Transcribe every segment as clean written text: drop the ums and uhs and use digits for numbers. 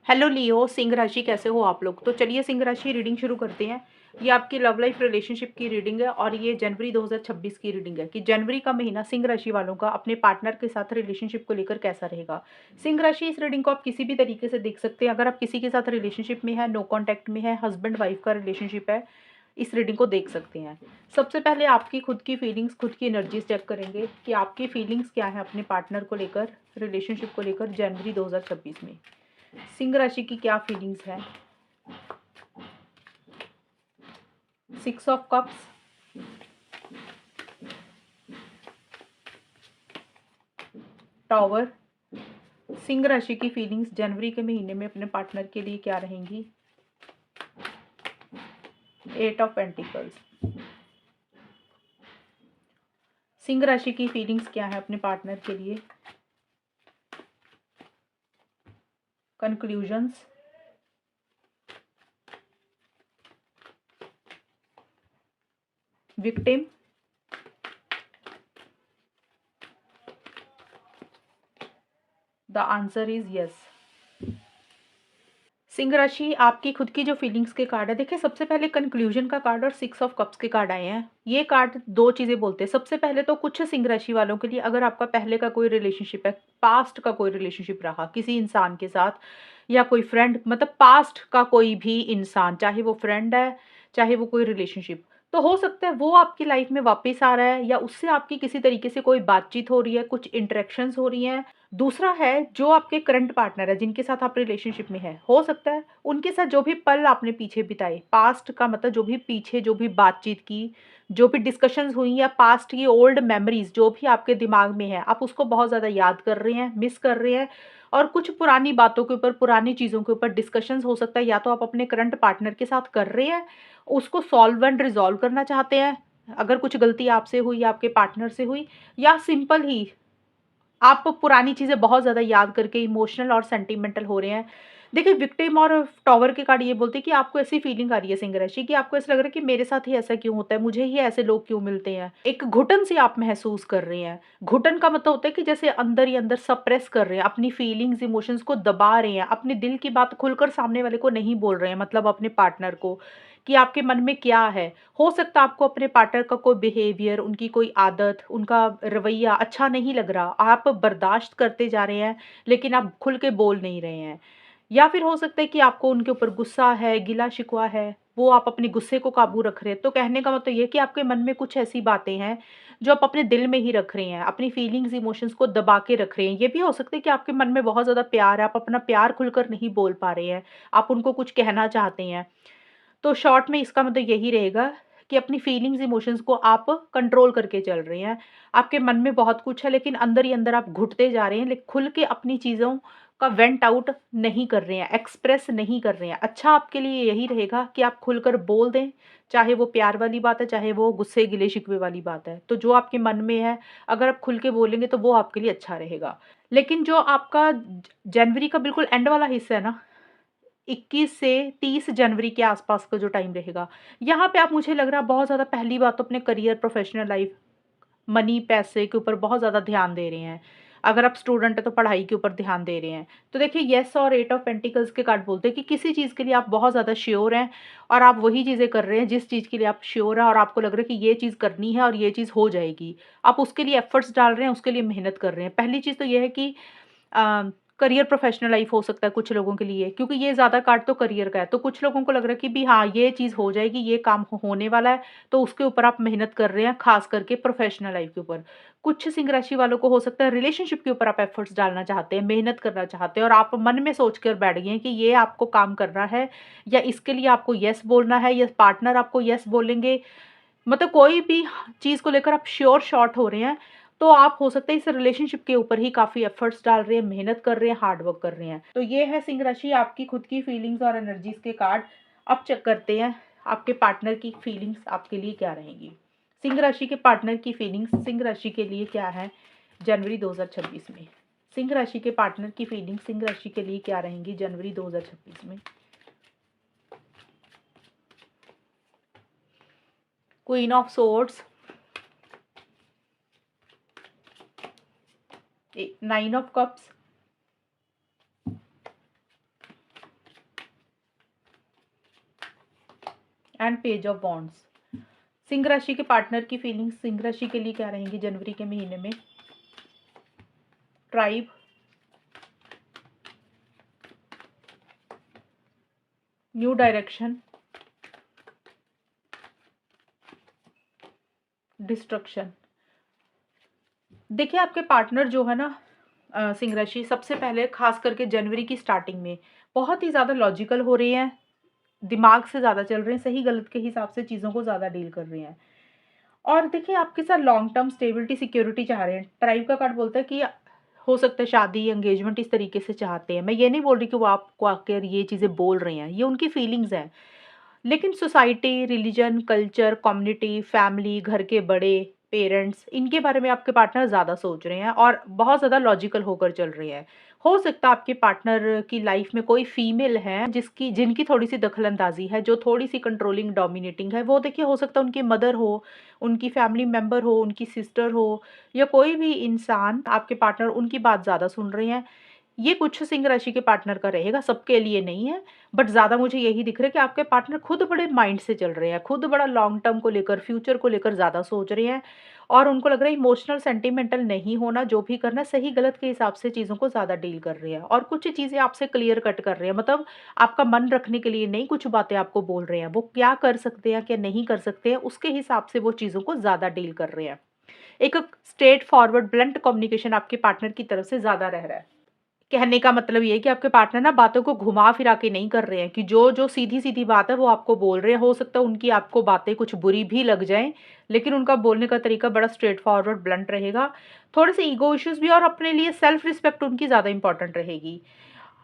Hello लियो, सिंह राशि कैसे हो आप लोग। तो चलिए सिंह राशि रीडिंग शुरू करते हैं। ये आपकी लव लाइफ रिलेशनशिप की रीडिंग है और ये जनवरी 2026 की रीडिंग है कि जनवरी का महीना सिंह राशि वालों का अपने पार्टनर के साथ रिलेशनशिप को लेकर कैसा रहेगा। सिंह राशि इस रीडिंग को आप किसी भी तरीके से देख सकते हैं। अगर आप किसी के साथ रिलेशनशिप में है, नो कॉन्टैक्ट में है, हस्बैंड वाइफ का रिलेशनशिप है, इस रीडिंग को देख सकते हैं। सबसे पहले आपकी खुद की फीलिंग्स, खुद की एनर्जीज चेक करेंगे कि आपकी फीलिंग्स क्या है अपने पार्टनर को लेकर, रिलेशनशिप को लेकर जनवरी 2026 में सिंह राशि की क्या फीलिंग्स है। 6 ऑफ कप्स, टॉवर। सिंह राशि की फीलिंग्स जनवरी के महीने में अपने पार्टनर के लिए क्या रहेंगी। 8 ऑफ पेंटिकल्स। सिंह राशि की फीलिंग्स क्या है अपने पार्टनर के लिए। Conclusions, victim, the answer is yes. Singh राशि आपकी खुद की जो फीलिंग्स के कार्ड है, देखिए सबसे पहले कंक्लूजन का कार्ड और 6 ऑफ कप्स के कार्ड आए हैं। ये कार्ड दो चीजें बोलते हैं। सबसे पहले तो कुछ सिंह राशि वालों के लिए अगर आपका पहले का कोई रिलेशनशिप है, पास्ट का कोई रिलेशनशिप रहा किसी इंसान के साथ या कोई फ्रेंड, मतलब पास्ट का कोई भी इंसान, चाहे वो फ्रेंड है चाहे वो कोई रिलेशनशिप, तो हो सकता है वो आपकी लाइफ में वापस आ रहा है या उससे आपकी किसी तरीके से कोई बातचीत हो रही है, कुछ इंटरेक्शंस हो रही हैं। दूसरा है जो आपके करंट पार्टनर है, जिनके साथ आप रिलेशनशिप में है, हो सकता है उनके साथ जो भी पल आपने पीछे बिताए, पास्ट का मतलब जो भी पीछे जो भी बातचीत की, जो भी डिस्कशंस हुई या पास्ट की ओल्ड मेमोरीज जो भी आपके दिमाग में है, आप उसको बहुत ज़्यादा याद कर रहे हैं, मिस कर रहे हैं। और कुछ पुरानी बातों के ऊपर, पुरानी चीज़ों के ऊपर डिस्कशंस हो सकता है, या तो आप अपने करंट पार्टनर के साथ कर रहे हैं, उसको सॉल्व एंड रिजॉल्व करना चाहते हैं अगर कुछ गलती आपसे हुई या आपके पार्टनर से हुई, या सिंपल ही आप पुरानी चीज़ें बहुत ज़्यादा याद करके इमोशनल और सेंटिमेंटल हो रहे हैं। देखिए विक्टिम और टॉवर के कार्ड ये बोलते हैं कि आपको ऐसी फीलिंग आ रही है सिंह राशि कि आपको ऐसा लग रहा है कि मेरे साथ ही ऐसा क्यों होता है, मुझे ही ऐसे लोग क्यों मिलते हैं। एक घुटन सी आप महसूस कर रहे हैं। घुटन का मतलब होता है कि जैसे अंदर ही अंदर सप्रेस कर रहे हैं, अपनी फीलिंग्स, इमोशंस को दबा रहे हैं, अपने दिल की बात खुलकर सामने वाले को नहीं बोल रहे हैं, मतलब अपने पार्टनर को, कि आपके मन में क्या है। हो सकता है आपको अपने पार्टनर का कोई बिहेवियर, उनकी कोई आदत, उनका रवैया अच्छा नहीं लग रहा, आप बर्दाश्त करते जा रहे हैं लेकिन आप खुल के बोल नहीं रहे हैं। या फिर हो सकता है कि आपको उनके ऊपर गुस्सा है, गिला शिकवा है, वो आप अपने गुस्से को काबू रख रहे हैं। तो कहने का मतलब ये है कि आपके मन में कुछ ऐसी बातें हैं जो आप अपने दिल में ही रख रहे हैं, अपनी फीलिंग्स, इमोशंस को दबा के रख रहे हैं। ये भी हो सकता है कि आपके मन में बहुत ज़्यादा प्यार है, आप अपना प्यार खुलकर नहीं बोल पा रहे हैं, आप उनको कुछ कहना चाहते हैं। तो शॉर्ट में इसका मतलब यही रहेगा कि अपनी फीलिंग्स, इमोशंस को आप कंट्रोल करके चल रहे हैं। आपके मन में बहुत कुछ है लेकिन अंदर ही अंदर आप घुटते जा रहे हैं, लेकिन खुल के अपनी चीज़ों का वेंट आउट नहीं कर रहे हैं, एक्सप्रेस नहीं कर रहे हैं। अच्छा आपके लिए यही रहेगा कि आप खुलकर बोल दें, चाहे वो प्यार वाली बात है, चाहे वो गुस्से, गिले-शिकवे वाली बात है। तो जो आपके मन में है, अगर आप खुल के बोलेंगे तो वो आपके लिए अच्छा रहेगा। लेकिन जो आपका जनवरी का बिल्कुल एंड वाला हिस्सा है ना, 21 से 30 जनवरी के आसपास का जो टाइम रहेगा, यहाँ पे आप, मुझे लग रहा है बहुत ज़्यादा, पहली बात तो अपने करियर, प्रोफेशनल लाइफ, मनी, पैसे के ऊपर बहुत ज़्यादा ध्यान दे रहे हैं। अगर आप स्टूडेंट हैं तो पढ़ाई के ऊपर ध्यान दे रहे हैं। तो देखिए येस और 8 ऑफ पेंटिकल्स के कार्ड बोलते हैं कि किसी चीज़ के लिए आप बहुत ज़्यादा श्योर हैं और आप वही चीज़ें कर रहे हैं जिस चीज़ के लिए आप श्योर हैं और आपको लग रहा है कि ये चीज़ करनी है और ये चीज़ हो जाएगी। आप उसके लिए एफर्ट्स डाल रहे हैं, उसके लिए मेहनत कर रहे हैं। पहली चीज़ तो ये है कि अ, करियर, प्रोफेशनल लाइफ हो सकता है कुछ लोगों के लिए, क्योंकि ये ज़्यादा कार्ड तो करियर का है। तो कुछ लोगों को लग रहा है कि भी हाँ, ये चीज़ हो जाएगी, ये काम होने वाला है, तो उसके ऊपर आप मेहनत कर रहे हैं, खास करके प्रोफेशनल लाइफ के ऊपर। कुछ सिंह राशि वालों को हो सकता है रिलेशनशिप के ऊपर आप एफर्ट्स डालना चाहते हैं, मेहनत करना चाहते हैं और आप मन में सोच कर बैठ गए हैं कि ये आपको काम करना है या इसके लिए आपको येस बोलना है या पार्टनर आपको येस बोलेंगे। मतलब कोई भी चीज़ को लेकर आप श्योर शॉट हो रहे हैं, तो आप हो सकता है इस रिलेशनशिप के ऊपर ही काफ़ी एफर्ट्स डाल रहे हैं, मेहनत कर रहे हैं, हार्ड वर्क कर रहे हैं। तो ये है सिंह राशि आपकी खुद की फीलिंग्स और एनर्जीज के कार्ड। अब चेक करते हैं आपके पार्टनर की फीलिंग्स आपके लिए क्या रहेंगी। सिंह राशि के पार्टनर की फीलिंग्स सिंह राशि के लिए क्या है जनवरी 2026 में। सिंह राशि के पार्टनर की फीलिंग्स सिंह राशि के लिए क्या रहेंगी जनवरी 2026 में। Queen of swords, 9 of cups, and page of wands. Singh राशि के पार्टनर की फीलिंग्स सिंह राशि के लिए क्या रहेंगी जनवरी के महीने में? Tribe, new direction, destruction. देखिए आपके पार्टनर जो है ना सिंह राशि, सबसे पहले खास करके जनवरी की स्टार्टिंग में बहुत ही ज़्यादा लॉजिकल हो रहे हैं, दिमाग से ज़्यादा चल रहे हैं, सही गलत के हिसाब से चीज़ों को ज़्यादा डील कर रहे हैं। और देखिए आपके साथ लॉन्ग टर्म स्टेबिलिटी सिक्योरिटी चाह रहे हैं। ट्राइब का कार्ड बोलता है कि हो सकता है शादी एंगेजमेंट इस तरीके से चाहते हैं। मैं ये नहीं बोल रही कि वो आपको आकर ये चीज़ें बोल रहे हैं, ये उनकी फीलिंग्स हैं। लेकिन society, religion, culture, community, family, घर के बड़े, पेरेंट्स, इनके बारे में आपके पार्टनर ज़्यादा सोच रहे हैं और बहुत ज़्यादा लॉजिकल होकर चल रहे हैं। हो सकता है आपके पार्टनर की लाइफ में कोई फीमेल है जिनकी थोड़ी-सी दखल-अंदाज़ी है, जो थोड़ी-सी कंट्रोलिंग, डोमिनेटिंग है। वो देखिए हो सकता है उनकी मदर हो, उनकी फैमिली मेंबर हो, उनकी सिस्टर हो या कोई भी इंसान, आपके पार्टनर उनकी बात ज़्यादा सुन रहे हैं। ये कुछ सिंह राशि के पार्टनर का रहेगा, सबके लिए नहीं है। बट ज़्यादा मुझे यही दिख रहा है कि आपके पार्टनर खुद बड़े माइंड से चल रहे हैं, खुद बड़ा लॉन्ग टर्म को लेकर, फ्यूचर को लेकर ज़्यादा सोच रहे हैं और उनको लग रहा है इमोशनल, सेंटिमेंटल नहीं होना, जो भी करना है सही गलत के हिसाब से चीज़ों को ज़्यादा डील कर रहे हैं और कुछ चीज़ें आपसे क्लियर कट कर रहे हैं। मतलब आपका मन रखने के लिए नहीं, कुछ बातें आपको बोल रहे हैं। वो क्या कर सकते हैं, क्या नहीं कर सकते हैं, उसके हिसाब से वो चीज़ों को ज़्यादा डील कर रहे हैं। एक स्ट्रेट फॉरवर्ड ब्लंट कम्युनिकेशन आपके पार्टनर की तरफ से ज़्यादा रह रहा है। कहने का मतलब ये है कि आपके पार्टनर ना बातों को घुमा-फिरा के नहीं कर रहे हैं कि जो-जो सीधी-सीधी बात है वो आपको बोल रहे हैं। हो सकता है उनकी आपको बातें कुछ बुरी भी लग जाएँ, लेकिन उनका बोलने का तरीका बड़ा स्ट्रेट फॉरवर्ड ब्लंट रहेगा। थोड़े-से ईगो इश्यूज़ भी और अपने लिए सेल्फ रिस्पेक्ट उनकी ज़्यादा इम्पोर्टेंट रहेगी।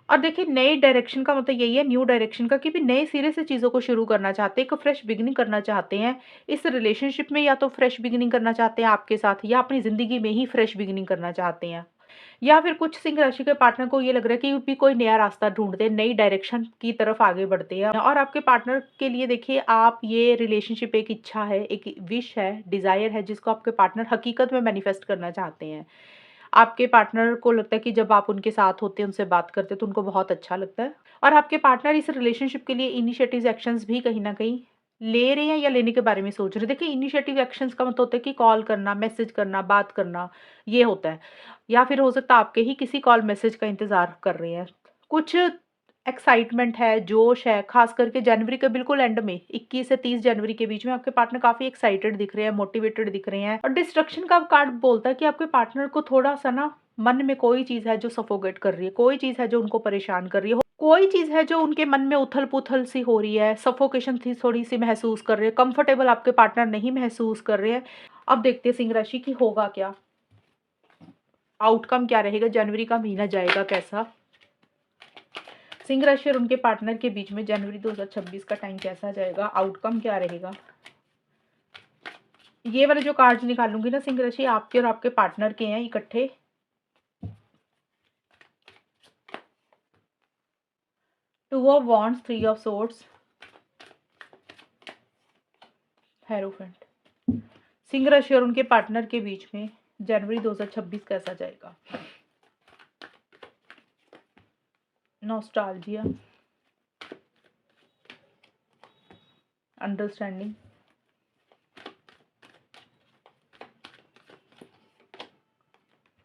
और देखिए नए डायरेक्शन का मतलब यही है, न्यू डायरेक्शन का, कि भी नए सिरे से चीज़ों को शुरू करना चाहते हैं, एक फ्रेश बिगिनिंग करना चाहते हैं। इस रिलेशनशिप में या तो फ्रेश बिगिनिंग करना चाहते हैं आपके साथ या अपनी ज़िंदगी में ही फ्रेश बिगिनिंग करना चाहते हैं। या फिर कुछ सिंह राशि के पार्टनर को ये लग रहा है कि भी कोई नया रास्ता ढूँढते हैं, नई डायरेक्शन की तरफ आगे बढ़ते हैं और आपके पार्टनर के लिए देखिए आप ये रिलेशनशिप एक इच्छा है, एक विश है, डिज़ायर है जिसको आपके पार्टनर हकीकत में मैनिफेस्ट करना चाहते हैं। आपके पार्टनर को लगता है कि जब आप उनके साथ होते हैं, उनसे बात करते हैं तो उनको बहुत अच्छा लगता है और आपके पार्टनर इस रिलेशनशिप के लिए इनिशिएटिव्स, एक्शंस भी कहीं न कहीं ले रहे हैं या लेने के बारे में सोच रहे हैं। देखिए इनिशिएटिव एक्शंस का मतलब होता है कि कॉल करना, मैसेज करना, बात करना, ये होता है। या फिर हो सकता है आपके ही किसी कॉल मैसेज का इंतज़ार कर रहे हैं। कुछ एक्साइटमेंट है, जोश है, ख़ास करके जनवरी के बिल्कुल एंड में 21 से 30 जनवरी के बीच में आपके पार्टनर काफ़ी एक्साइटेड दिख रहे हैं, मोटिवेटेड दिख रहे हैं और डिस्ट्रक्शन का कार्ड बोलता है कि आपके पार्टनर को थोड़ा-सा ना मन में कोई चीज़ है जो सफोकेट कर रही है, कोई चीज़ है जो उनको परेशान कर रही है, कोई चीज़ है जो उनके मन में उथल-पुथल सी हो रही है, सफोकेशन थी थोड़ी-सी महसूस कर रहे हैं, कंफर्टेबल आपके पार्टनर नहीं महसूस कर रहे हैं। अब देखते हैं सिंह राशि की होगा क्या? आउटकम क्या रहेगा? जनवरी का महीना जाएगा कैसा? सिंह राशि और उनके पार्टनर के बीच में जनवरी 2026 का टाइम कैसा जाएगा? आउटकम क्या रहेगा? ये वाले जो कार्ड्स निकालूंगी ना सिंह राशि, आपके और आपके पार्टनर के हैं इकट्ठे। Two of wands, three of swords, hierophant. Singh राशि और उनके पार्टनर के बीच में जनवरी 2026 कैसा जाएगा? Nostalgia, understanding,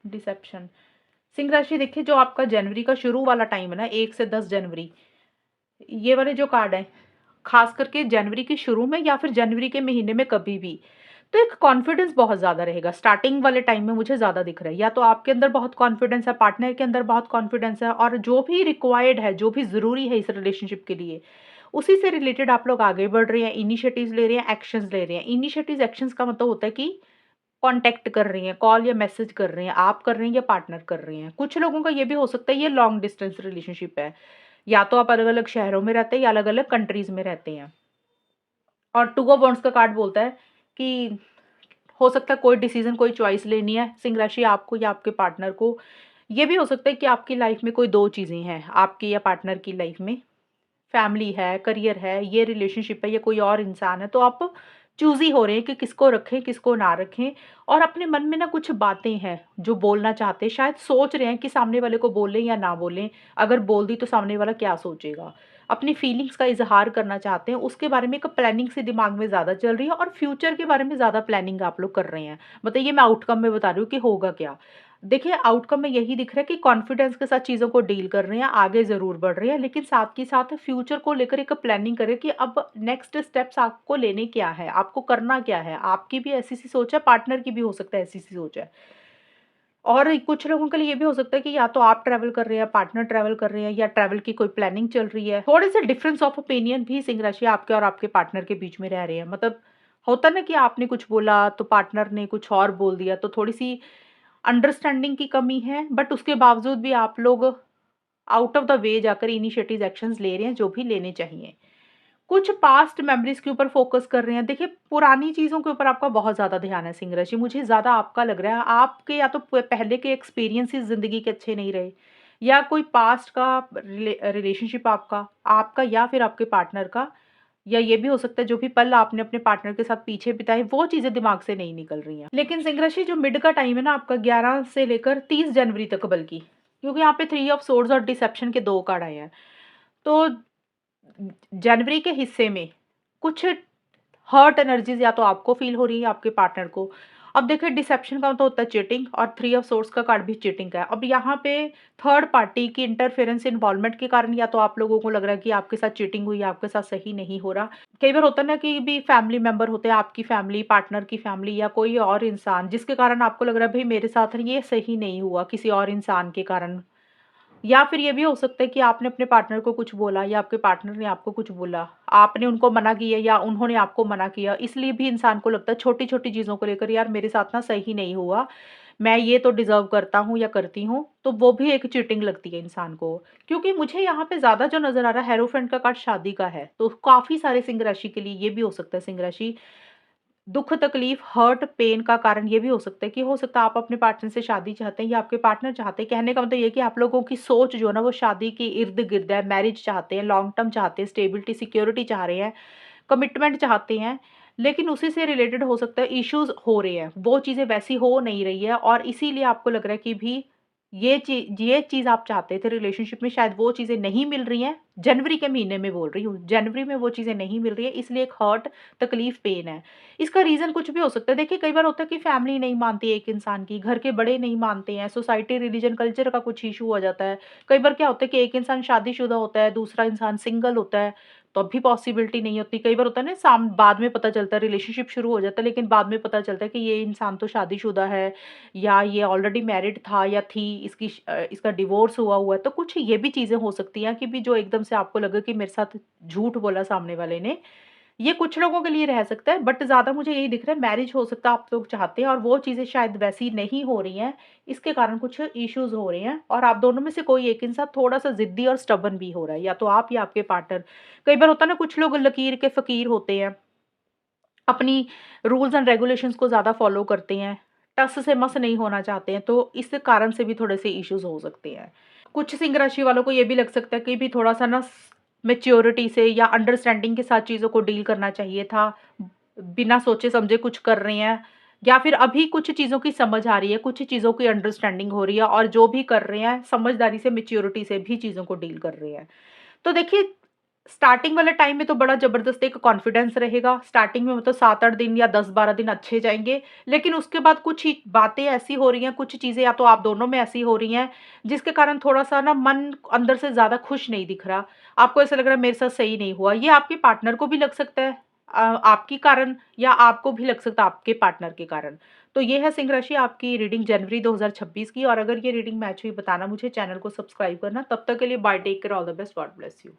dissipation. सिंह राशि देखिए जो आपका जनवरी का शुरू वाला टाइम है ना 1 से 10 जनवरी, ये वाले जो कार्ड हैं, खास करके जनवरी के शुरू में या फिर जनवरी के महीने में कभी भी, तो एक कॉन्फिडेंस बहुत ज़्यादा रहेगा। स्टार्टिंग वाले टाइम में मुझे ज़्यादा दिख रहा है, या तो आपके अंदर बहुत कॉन्फिडेंस है, पार्टनर के अंदर बहुत कॉन्फिडेंस है और जो भी रिक्वायर्ड है, जो भी ज़रूरी है इस रिलेशनशिप के लिए, उसी से रिलेटेड आप लोग आगे बढ़ रहे हैं, इनिशिएटिव्स ले रहे हैं, एक्शंस ले रहे हैं। इनिशिएटिव्स, एक्शंस का मतलब होता है कि कॉन्टैक्ट कर रही हैं, कॉल या मैसेज कर रहे हैं, आप कर रहे हैं या पार्टनर कर रहे हैं। कुछ लोगों का ये भी हो सकता है ये लॉन्ग डिस्टेंस रिलेशनशिप है, या तो आप अलग-अलग शहरों में रहते हैं या अलग-अलग कंट्रीज़ में रहते हैं। और टू ऑफ वांड्स का कार्ड बोलता है कि हो सकता है कोई डिसीज़न, कोई चॉइस लेनी है सिंह राशि आपको या आपके पार्टनर को। ये भी हो सकता है कि आपकी लाइफ़ में कोई 2 चीज़ें हैं, आपकी या पार्टनर की लाइफ़ में। फैमिली है, करियर है, ये रिलेशनशिप है, या कोई और इंसान है, तो आप चूज़ी हो रहे हैं कि किसको रखें, किसको ना रखें। और अपने मन में ना कुछ बातें हैं जो बोलना चाहते हैं, शायद सोच रहे हैं कि सामने वाले को बोलें या ना बोलें, अगर बोल दी तो सामने वाला क्या सोचेगा। अपनी फीलिंग्स का इज़हार करना चाहते हैं, उसके बारे में एक प्लानिंग सी दिमाग में ज़्यादा चल रही है और फ्यूचर के बारे में ज़्यादा प्लानिंग आप लोग कर रहे हैं। मतलब ये मैं आउटकम में बता रही हूँ कि होगा क्या। देखिए, आउटकम में यही दिख रहा है कि कॉन्फिडेंस के साथ चीज़ों को डील कर रहे हैं, आगे ज़रूर बढ़ रहे हैं, लेकिन साथ के साथ फ्यूचर को लेकर एक प्लानिंग करें कि अब नेक्स्ट स्टेप्स आपको लेने क्या है, आपको करना क्या है। आपकी भी ऐसी-सी सोच है, पार्टनर की भी हो सकता है ऐसी-सी सोच है। और कुछ लोगों के लिए ये भी हो सकता है कि या तो आप ट्रैवल कर रहे हैं, पार्टनर ट्रैवल कर रहे हैं या ट्रैवल की कोई प्लानिंग चल रही है। थोड़े-से डिफरेंस ऑफ ओपिनियन भी सिंह राशि आपके और आपके पार्टनर के बीच में रह रहे हैं। मतलब होता है ना कि आपने कुछ बोला तो पार्टनर ने कुछ और बोल दिया, तो थोड़ी-सी अंडरस्टैंडिंग की कमी है, बट उसके बावजूद भी आप लोग आउट ऑफ द वे जाकर इनिशिएटिव एक्शंस ले रहे हैं, जो भी लेने चाहिए। कुछ पास्ट मेमोरीज़ के ऊपर फ़ोकस कर रहे हैं। देखिए, पुरानी चीज़ों के ऊपर आपका बहुत ज़्यादा ध्यान है सिंह राशि, मुझे ज़्यादा आपका लग रहा है। आपके या तो प पहले के एक्सपीरियंसेस ज़िंदगी के अच्छे नहीं रहे, या कोई पास्ट का रिलेशनशिप आपका आपका या फिर आपके पार्टनर का, या ये भी हो सकता है जो भी पल आपने अपने पार्टनर के साथ पीछे बिताए, वो चीज़ें दिमाग से नहीं निकल रही हैं। लेकिन सिंह राशि, जो मिड का टाइम है ना आपका 11 से लेकर 30 जनवरी तक, बल्कि क्योंकि यहाँ पे 3 ऑफ सोर्ड्स और डिसेप्शन के 2 कार्ड आए हैं। तो जनवरी के हिस्से में कुछ हर्ट एनर्जीज़ या तो आपको फ़ील हो रही है या आपके पार्टनर को। अब देखिए, डिसेप्शन का तो होता है चीटिंग, और 3 ऑफ सोर्ड्स का कार्ड भी चीटिंग का है। अब यहाँ पे थर्ड पार्टी की इंटरफेरेंस इन्वॉल्वमेंट के कारण या तो आप लोगों को लग रहा है कि आपके साथ चीटिंग हुई, आपके साथ सही नहीं हो रहा। कई बार होता है ना कि भी फैमिली मेंबर होते हैं, आपकी फैमिली, पार्टनर की फैमिली या कोई और इंसान, जिसके कारण आपको लग रहा है भई मेरे साथ ये सही नहीं हुआ किसी और इंसान के कारण। या फिर ये भी हो सकता है कि आपने अपने पार्टनर को कुछ बोला या आपके पार्टनर ने आपको कुछ बोला। आपने उनको मना किया या उन्होंने आपको मना किया, इसलिए भी इंसान को लगता है छोटी-छोटी चीज़ों को लेकर, यार मेरे साथ ना सही नहीं हुआ, मैं ये तो डिज़र्व करता हूँ या करती हूँ, तो वो भी एक चीटिंग लगती है इंसान को। क्योंकि मुझे यहाँ पे ज़्यादा जो नज़र आ रहा है, हेरोफेंट का कार्ड शादी का है, तो काफ़ी सारे सिंह राशि के लिए ये भी हो सकता है सिंह राशि दुःख, तकलीफ, हर्ट, पेन का कारण ये भी हो सकता है कि हो सकता है आप अपने पार्टनर से शादी चाहते हैं या आपके पार्टनर चाहते हैं। कहने का मतलब ये है कि आप लोगों की सोच जो है ना वो शादी के इर्द-गिर्द है, मैरिज चाहते हैं, लॉन्ग टर्म चाहते हैं, स्टेबिलिटी, सिक्योरिटी चाह रहे हैं, कमिटमेंट चाहते हैं। लेकिन उसी से रिलेटेड हो सकता है इश्यूज़ हो रहे हैं, वो चीज़ें वैसी हो नहीं रही है और इसीलिए आपको लग रहा है कि भी ये चीज़ आप चाहते थे रिलेशनशिप में, शायद वो चीज़ें नहीं मिल रही हैं। जनवरी के महीने में बोल रही हूँ, जनवरी में वो चीज़ें नहीं मिल रही है, इसलिए एक हर्ट, तकलीफ, पेन है। इसका रीज़न कुछ भी हो सकता है। देखिए, कई बार होता है कि फैमिली नहीं मानती है एक इंसान की, घर के बड़े नहीं मानते हैं, सोसाइटी, रिलीजन, कल्चर का कुछ इश्यू हो जाता है। कई बार क्या होता है कि एक इंसान शादीशुदा होता है, दूसरा इंसान सिंगल होता है, तब भी पॉसिबिलिटी नहीं होती। कई बार होता है ना, बाद में पता चलता है, रिलेशनशिप शुरू हो जाता है, लेकिन बाद में पता चलता है कि ये इंसान तो शादीशुदा है या ये ऑलरेडी मैरिड था या थी, इसका डिवोर्स हुआ है। तो कुछ ये भी चीज़ें हो सकती हैं कि भी जो एकदम से आपको लगे कि मेरे साथ झूठ बोला सामने वाले ने। ये कुछ लोगों के लिए रह सकता है, बट ज़्यादा मुझे यही दिख रहा है, मैरिज हो सकता है आप लोग चाहते हैं और वो चीज़ें शायद वैसी नहीं हो रही हैं, इसके कारण कुछ इश्यूज़ हो रहे हैं और आप दोनों में से कोई एक इंसान थोड़ा-सा ज़िद्दी और स्टबर्न भी हो रहा है, या तो आप या आपके पार्टनर। कई बार होता है ना, कुछ लोग लकीर के फ़कीर होते हैं, अपनी रूल्स एंड रेगुलेशंस को ज़्यादा फ़ॉलो करते हैं, टस से मस नहीं होना चाहते हैं, तो इस कारण से भी थोड़े-से इश्यूज़ हो सकते हैं। कुछ सिंह राशि वालों को ये भी लग सकता है कि भी थोड़ा-सा ना मैच्योरिटी से या अंडरस्टैंडिंग के साथ चीज़ों को डील करना चाहिए था। बिना सोचे-समझे कुछ कर रहे हैं या फिर अभी कुछ चीज़ों की समझ आ रही है, कुछ चीज़ों की अंडरस्टैंडिंग हो रही है और जो भी कर रहे हैं समझदारी से, मैच्योरिटी से भी चीज़ों को डील कर रहे हैं। तो देखिए, स्टार्टिंग वाले टाइम में तो बड़ा ज़बरदस्त एक कॉन्फिडेंस रहेगा। स्टार्टिंग में मतलब 7-8 दिन या 10-12 दिन अच्छे जाएँगे, लेकिन उसके बाद कुछ ही बातें ऐसी हो रही हैं, कुछ चीज़ें या तो आप दोनों में ऐसी हो रही हैं, जिसके कारण थोड़ा-सा ना मन अंदर से ज़्यादा खुश नहीं दिख रहा। आपको ऐसा लग रहा है मेरे साथ सही नहीं हुआ। ये आपके पार्टनर को भी लग सकता है आपके कारण, या आपको भी लग सकता है आपके पार्टनर के कारण। तो ये है सिंह राशि आपकी रीडिंग जनवरी 2026 की, और अगर ये रीडिंग मैच हुई बताना मुझे, चैनल को सब्सक्राइब करना। तब तक के लिए bye, take care, all the best, God bless you.